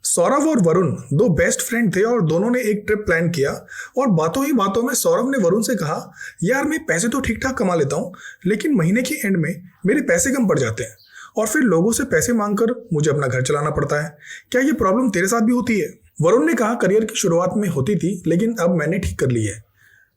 सौरभ और वरुण दो best friend थे और दोनों ने एक ट्रिप प्लान किया। और बातों ही बातों में सौरभ ने वरुण से कहा, यार मैं पैसे तो ठीक ठाक कमा लेता हूँ, लेकिन महीने के एंड में मेरे पैसे कम पड़ जाते हैं और फिर लोगों से पैसे मांगकर मुझे अपना घर चलाना पड़ता है। क्या ये प्रॉब्लम तेरे साथ भी होती है? वरुण ने कहा, करियर की शुरुआत में होती थी, लेकिन अब मैंने ठीक कर ली है।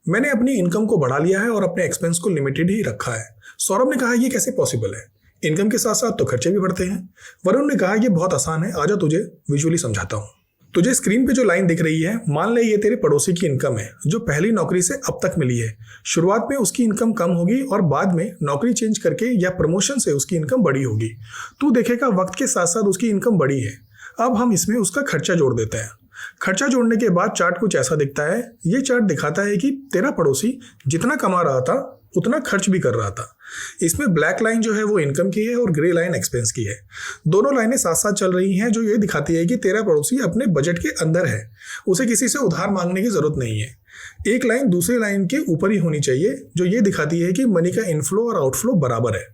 मैंने अपनी इनकम को बढ़ा लिया है और अपने एक्सपेंस को लिमिटेड ही रखा है। सौरभ ने कहा, ये कैसे पॉसिबल है? इनकम के साथ साथ तो खर्चे भी बढ़ते हैं। वरुण ने कहा, ये बहुत आसान है, आजा तुझे विजुअली समझाता हूँ। तुझे स्क्रीन पे जो लाइन दिख रही है, मान ले ये तेरे पड़ोसी की इनकम है जो पहली नौकरी से अब तक मिली है। शुरुआत में उसकी इनकम कम होगी और बाद में नौकरी चेंज करके या प्रमोशन से उसकी इनकम बड़ी होगी। तू देखेगा वक्त के साथ साथ उसकी इनकम बढ़ी है। अब हम इसमें उसका खर्चा जोड़ देते हैं। खर्चा जोड़ने के बाद चार्ट कुछ ऐसा दिखता है। ये चार्ट दिखाता है कि तेरा पड़ोसी जितना कमा रहा था उतना खर्च भी कर रहा था। इसमें ब्लैक लाइन जो है वो इनकम की है और ग्रे लाइन एक्सपेंस की है। दोनों लाइनें साथ साथ चल रही हैं, जो ये दिखाती है कि तेरा पड़ोसी अपने बजट के अंदर है, उसे किसी से उधार मांगने की जरूरत नहीं है। एक लाइन दूसरी लाइन के ऊपर ही होनी चाहिए, जो ये दिखाती है कि मनी का इनफ्लो और आउटफ्लो बराबर है।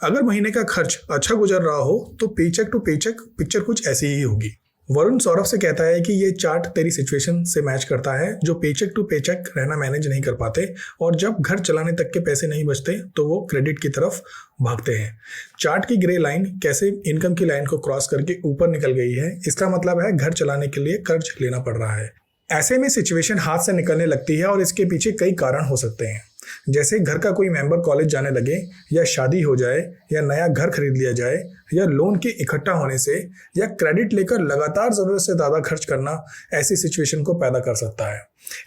अगर महीने का खर्च अच्छा गुजर रहा हो तो पेचेक टू पेचेक पिक्चर कुछ ऐसी ही होगी। वरुण सौरभ से कहता है कि ये चार्ट तेरी सिचुएशन से मैच करता है, जो पेचेक टू पेचेक रहना मैनेज नहीं कर पाते और जब घर चलाने तक के पैसे नहीं बचते तो वो क्रेडिट की तरफ भागते हैं। चार्ट की ग्रे लाइन कैसे इनकम की लाइन को क्रॉस करके ऊपर निकल गई है, इसका मतलब है घर चलाने के लिए कर्ज लेना पड़ रहा है। ऐसे में सिचुएशन हाथ से निकलने लगती है और इसके पीछे कई कारण हो सकते हैं, जैसे घर का कोई मेंबर कॉलेज जाने लगे, या शादी हो जाए, या नया घर खरीद लिया जाए, या लोन के इकट्ठा होने से, या क्रेडिट लेकर लगातार जरूरत से ज़्यादा खर्च करना ऐसी सिचुएशन को पैदा कर सकता है।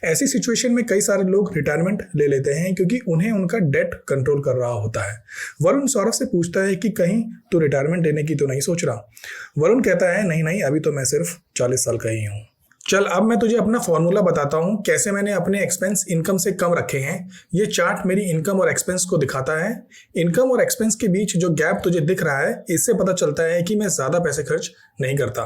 ऐसी सिचुएशन में कई सारे लोग रिटायरमेंट ले लेते हैं क्योंकि उन्हें उनका डेट कंट्रोल कर रहा होता है। वरुण सौरभ से पूछता है कि कहीं तू रिटायरमेंट लेने की तो नहीं सोच रहा? वरुण कहता है, नहीं नहीं, अभी तो मैं सिर्फ 40 साल का ही हूँ। चल अब मैं तुझे अपना फॉर्मूला बताता हूँ कैसे मैंने अपने एक्सपेंस इनकम से कम रखे हैं। ये चार्ट मेरी इनकम और एक्सपेंस को दिखाता है। इनकम और एक्सपेंस के बीच जो गैप तुझे दिख रहा है, इससे पता चलता है कि मैं ज़्यादा पैसे खर्च नहीं करता।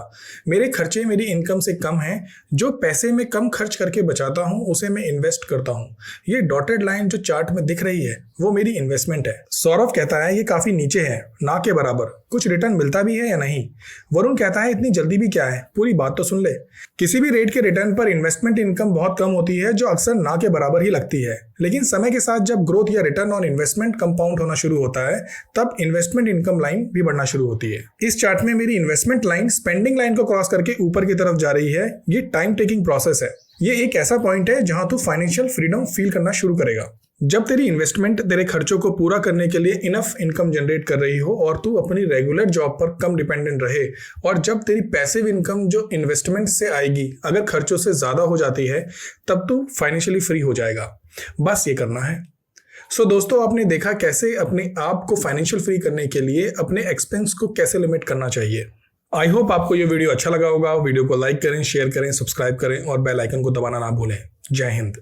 मेरे खर्चे मेरी इनकम से कम हैं। जो पैसे मैं कम खर्च करके बचाता हूँ उसे मैं इन्वेस्ट करता हूँ। ये डॉटेड लाइन जो चार्ट में दिख रही है वो मेरी इन्वेस्टमेंट है। सौरभ कहता है, ये काफ़ी नीचे है, ना के बराबर, कुछ रिटर्न मिलता भी है या नहीं? वरुण कहता है, इतनी जल्दी भी क्या है, पूरी बात तो सुन ले। किसी भी रेट के रिटर्न पर इन्वेस्टमेंट इनकम बहुत कम होती है, जो अक्सर ना के बराबर ही लगती है। लेकिन समय के साथ जब ग्रोथ या रिटर्न ऑन इन्वेस्टमेंट कंपाउंड होना शुरू होता है, तब इन्वेस्टमेंट इनकम लाइन भी बढ़ना शुरू होती है। इस चार्ट में मेरी इन्वेस्टमेंट लाइन स्पेंडिंग लाइन को क्रॉस करके ऊपर की तरफ जा रही है। ये टाइम टेकिंग प्रोसेस है। ये एक ऐसा पॉइंट है जहां तू फाइनेंशियल फ्रीडम फील करना शुरू करेगा। जब तेरी इन्वेस्टमेंट तेरे खर्चों को पूरा करने के लिए इनफ इनकम जनरेट कर रही हो और तू अपनी रेगुलर जॉब पर कम डिपेंडेंट रहे, और जब तेरी पैसिव इनकम जो इन्वेस्टमेंट से आएगी अगर खर्चों से ज़्यादा हो जाती है, तब तू फाइनेंशियली फ्री हो जाएगा। बस ये करना है। सो दोस्तों, आपने देखा कैसे अपने आप को फाइनेंशियल फ्री करने के लिए अपने एक्सपेंस को कैसे लिमिट करना चाहिए। आई होप आपको ये वीडियो अच्छा लगा होगा। वीडियो को लाइक करें, शेयर करें, सब्सक्राइब करें और बेल आइकन को दबाना ना भूलें। जय हिंद।